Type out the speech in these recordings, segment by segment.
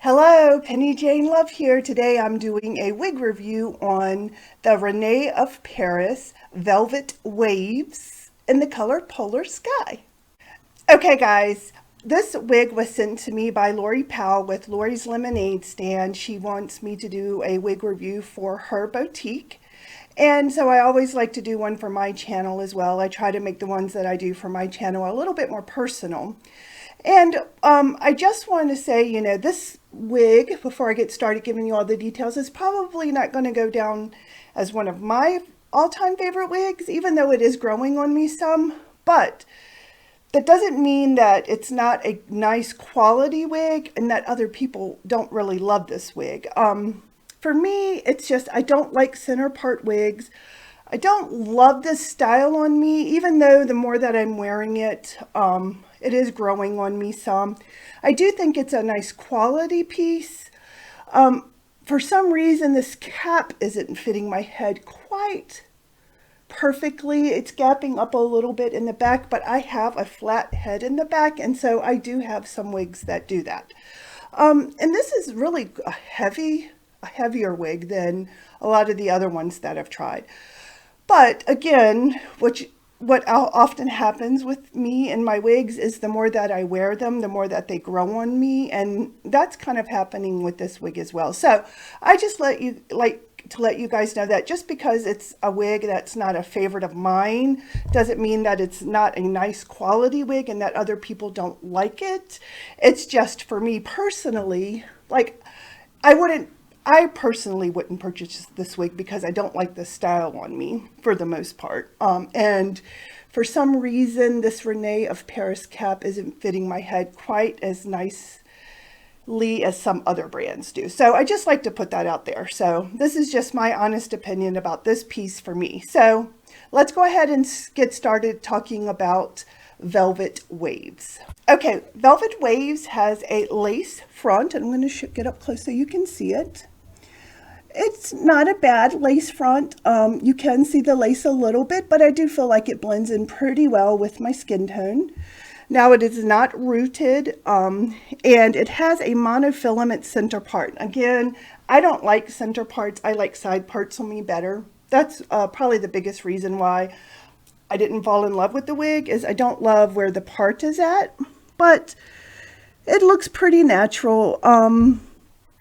Hello, Penny Jane Love here. Today I'm doing a wig review on the Rene of Paris Velvet Waves in the color Polar Sky. Okay guys, this wig was sent to me by Lori Powell with Lori's Lemonade Stand. She wants me to do a wig review for her boutique. And so I always like to do one for my channel as well. I try to make the ones that I do for my channel a little bit more personal. And I just want to say, this wig, before I get started giving you all the details, is probably not going to go down as one of my all-time favorite wigs, even though it is growing on me some. But that doesn't mean that it's not a nice quality wig and that other people don't really love this wig. For me, it's just, I don't like center part wigs. I don't love this style on me, even though the more that I'm wearing it, it is growing on me some. I do think it's a nice quality piece. For some reason, this cap isn't fitting my head quite perfectly. It's gapping up a little bit in the back, but I have a flat head in the back, and so I do have some wigs that do that. And this is really a heavier wig than a lot of the other ones that I've tried. But again, what often happens with me and my wigs is the more that I wear them, the more that they grow on me, and that's kind of happening with this wig as well. So I just like to let you guys know that just because it's a wig that's not a favorite of mine doesn't mean that it's not a nice quality wig and that other people don't like it. It's just, for me personally, like I personally wouldn't purchase this wig because I don't like the style on me for the most part. And for some reason, this Rene of Paris cap isn't fitting my head quite as nicely as some other brands do. So I just like to put that out there. So this is just my honest opinion about this piece for me. So let's go ahead and get started talking about Velvet Waves. Okay, Velvet Waves has a lace front. I'm going to get up close so you can see it. It's not a bad lace front. You can see the lace a little bit, but I do feel like it blends in pretty well with my skin tone. Now it is not rooted, and it has a monofilament center part. Again, I don't like center parts. I like side parts on me better. That's probably the biggest reason why I didn't fall in love with the wig, is I don't love where the part is at, but it looks pretty natural.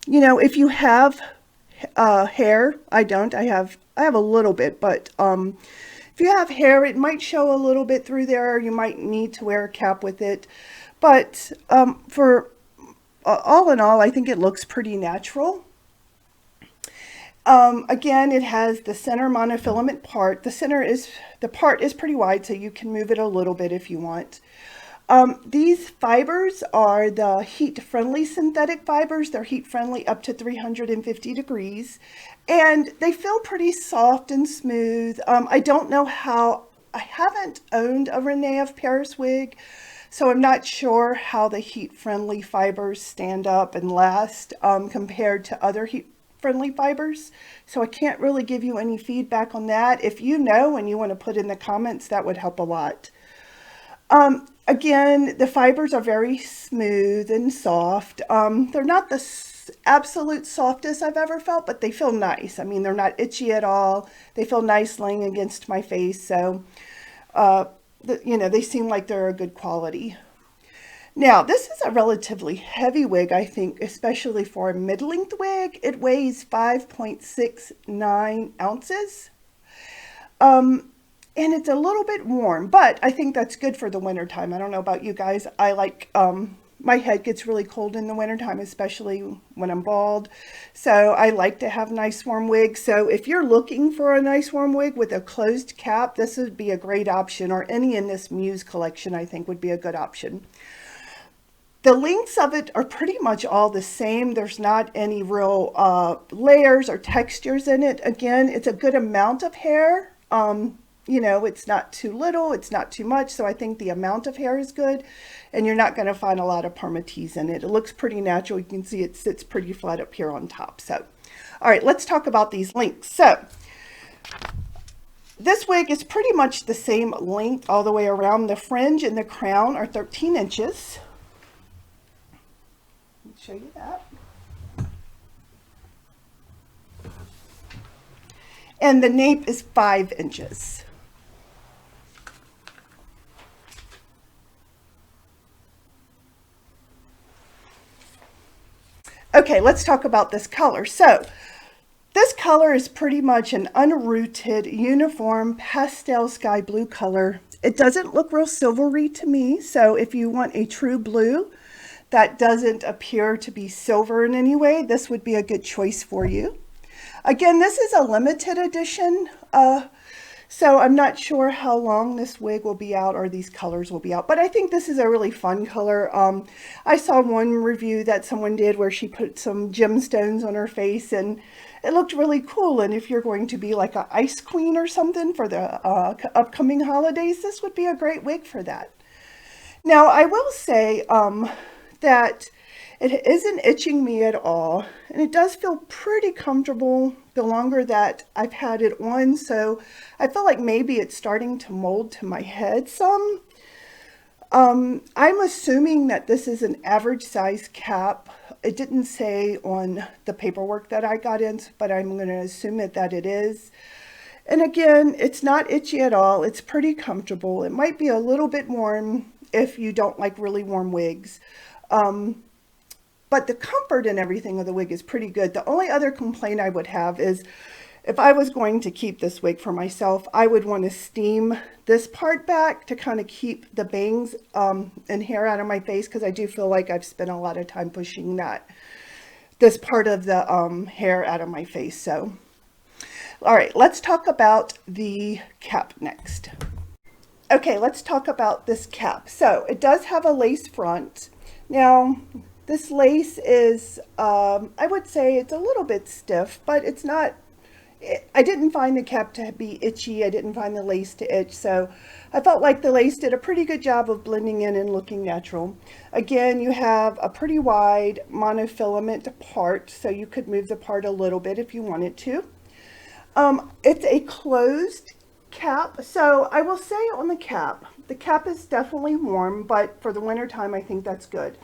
If you have hair, I don't. I have a little bit, but if you have hair, it might show a little bit through there. You might need to wear a cap with it, but for all in all, I think it looks pretty natural. Again, it has the center monofilament part. The part is pretty wide, so you can move it a little bit if you want. These fibers are the heat-friendly synthetic fibers. They're heat-friendly up to 350 degrees, and they feel pretty soft and smooth. I don't know how, I haven't owned a Rene of Paris wig, so I'm not sure how the heat-friendly fibers stand up and last compared to other heat-friendly fibers. So I can't really give you any feedback on that. If you know and you want to put in the comments, that would help a lot. Again, the fibers are very smooth and soft. They're not the absolute softest I've ever felt, but they feel nice. I mean, they're not itchy at all. They feel nice laying against my face. So, they seem like they're a good quality. Now, this is a relatively heavy wig, I think, especially for a mid-length wig. It weighs 5.69 ounces. And it's a little bit warm, but I think that's good for the winter time. I don't know about you guys. I like, my head gets really cold in the wintertime, especially when I'm bald. So I like to have nice warm wigs. So if you're looking for a nice warm wig with a closed cap, this would be a great option, or any in this Muse collection I think would be a good option. The lengths of it are pretty much all the same. There's not any real layers or textures in it. Again, it's a good amount of hair. It's not too little, it's not too much, so I think the amount of hair is good, and you're not going to find a lot of perma-tease in it. It looks pretty natural. You can see it sits pretty flat up here on top. So, all right, let's talk about these lengths. So, this wig is pretty much the same length all the way around. The fringe and the crown are 13 inches. Let me show you that. And the nape is 5 inches. Okay, let's talk about this color. So this color is pretty much an unrooted uniform pastel sky blue color. It doesn't look real silvery to me, so if you want a true blue that doesn't appear to be silver in any way, this would be a good choice for you. Again, this is a limited edition, so I'm not sure how long this wig will be out or these colors will be out, but I think this is a really fun color. I saw one review that someone did where she put some gemstones on her face and it looked really cool. And if you're going to be like an ice queen or something for the upcoming holidays, this would be a great wig for that. Now, I will say that it isn't itching me at all, and it does feel pretty comfortable the longer that I've had it on, so I feel like maybe it's starting to mold to my head some. I'm assuming that this is an average size cap. It didn't say on the paperwork that I got in, but I'm going to assume that it is. And again, it's not itchy at all. It's pretty comfortable. It might be a little bit warm if you don't like really warm wigs. But the comfort and everything of the wig is pretty good. The only other complaint I would have is if I was going to keep this wig for myself, I would want to steam this part back to kind of keep the bangs and hair out of my face, because I do feel like I've spent a lot of time pushing this part of the hair out of my face. So, all right, let's talk about the cap next. Okay, let's talk about this cap. So it does have a lace front. Now, this lace is, I would say it's a little bit stiff, but it's not, I didn't find the cap to be itchy. I didn't find the lace to itch. So I felt like the lace did a pretty good job of blending in and looking natural. Again, you have a pretty wide monofilament part, so you could move the part a little bit if you wanted to. It's a closed cap. So I will say on the cap is definitely warm, but for the winter time, I think that's good.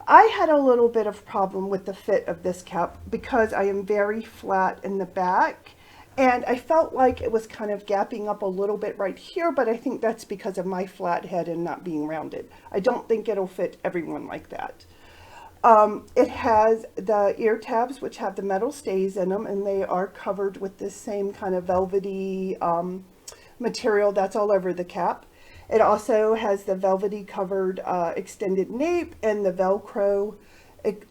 I had a little bit of problem with the fit of this cap because I am very flat in the back, and I felt like it was kind of gapping up a little bit right here, but I think that's because of my flat head and not being rounded. I don't think it'll fit everyone like that. It has the ear tabs, which have the metal stays in them, and they are covered with this same kind of velvety material that's all over the cap. It also has the velvety covered extended nape and the Velcro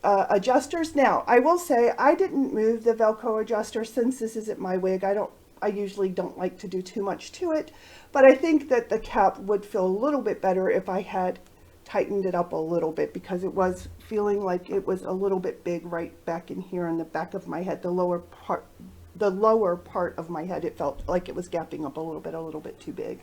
adjusters. Now, I will say I didn't move the Velcro adjuster since this isn't my wig. I usually don't like to do too much to it, but I think that the cap would feel a little bit better if I had tightened it up a little bit, because it was feeling like it was a little bit big right back in here in the back of my head, the lower part of my head. It felt like it was gapping up a little bit too big.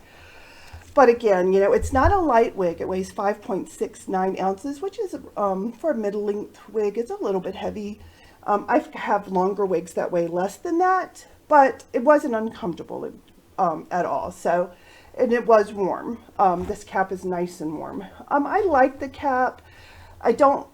But again, you know, it's not a light wig. It weighs 5.69 ounces, which is, for a middle-length wig, it's a little bit heavy. I have longer wigs that weigh less than that, but it wasn't uncomfortable at all. So, and it was warm. This cap is nice and warm. I like the cap. I don't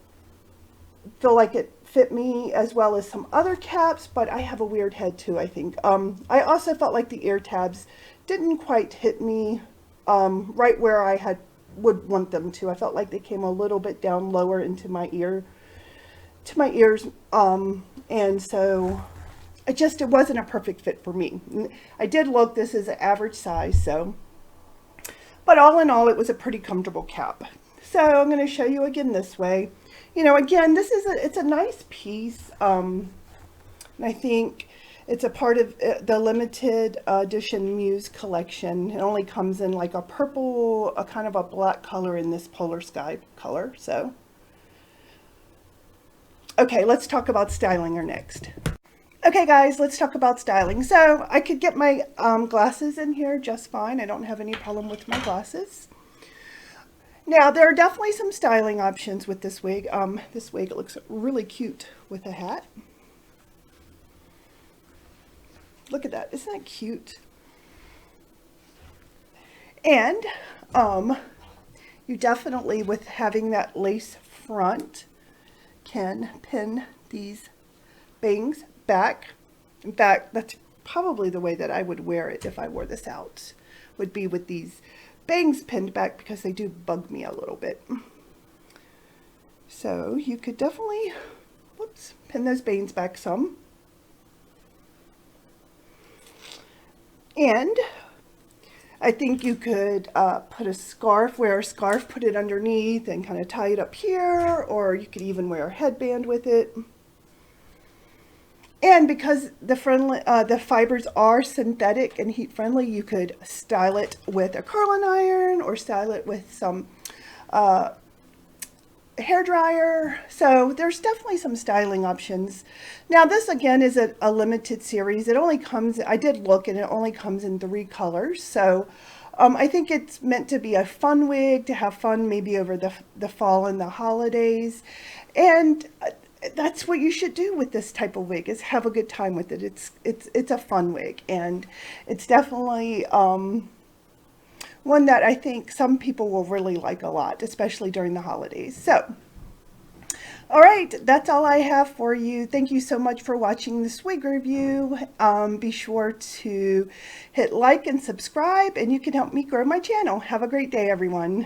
feel like it fit me as well as some other caps, but I have a weird head too, I think. I also felt like the ear tabs didn't quite hit me right where I would want them to. I felt like they came a little bit down lower into my ears, and so it wasn't a perfect fit for me. I did look, this is an average size, so, but all in all, it was a pretty comfortable cap. So I'm going to show you again this way. You know, again, it's a nice piece, and I think it's a part of the limited edition Muse collection. It only comes in like a purple, a kind of a black color in this polar sky color. So, okay, let's talk about styling her next. Okay guys, let's talk about styling. So I could get my glasses in here just fine. I don't have any problem with my glasses. Now, there are definitely some styling options with this wig. This wig looks really cute with a hat. Look at that. Isn't that cute? And you definitely, with having that lace front, can pin these bangs back. In fact, that's probably the way that I would wear it if I wore this out, would be with these bangs pinned back, because they do bug me a little bit. So you could definitely, whoops, pin those bangs back some. And I think you could put a scarf, wear a scarf, put it underneath and kind of tie it up here, or you could even wear a headband with it. And because the fibers are synthetic and heat friendly, you could style it with a curling iron or style it with some hair dryer. So there's definitely some styling options. Now this again is a limited series. It only comes, I did look, and it only comes in 3 colors. So I think it's meant to be a fun wig, to have fun maybe over the fall and the holidays. And that's what you should do with this type of wig, is have a good time with it. It's a fun wig, and it's definitely one that I think some people will really like a lot, especially during the holidays. So, all right, that's all I have for you. Thank you so much for watching this wig review. Be sure to hit like and subscribe, and you can help me grow my channel. Have a great day, everyone.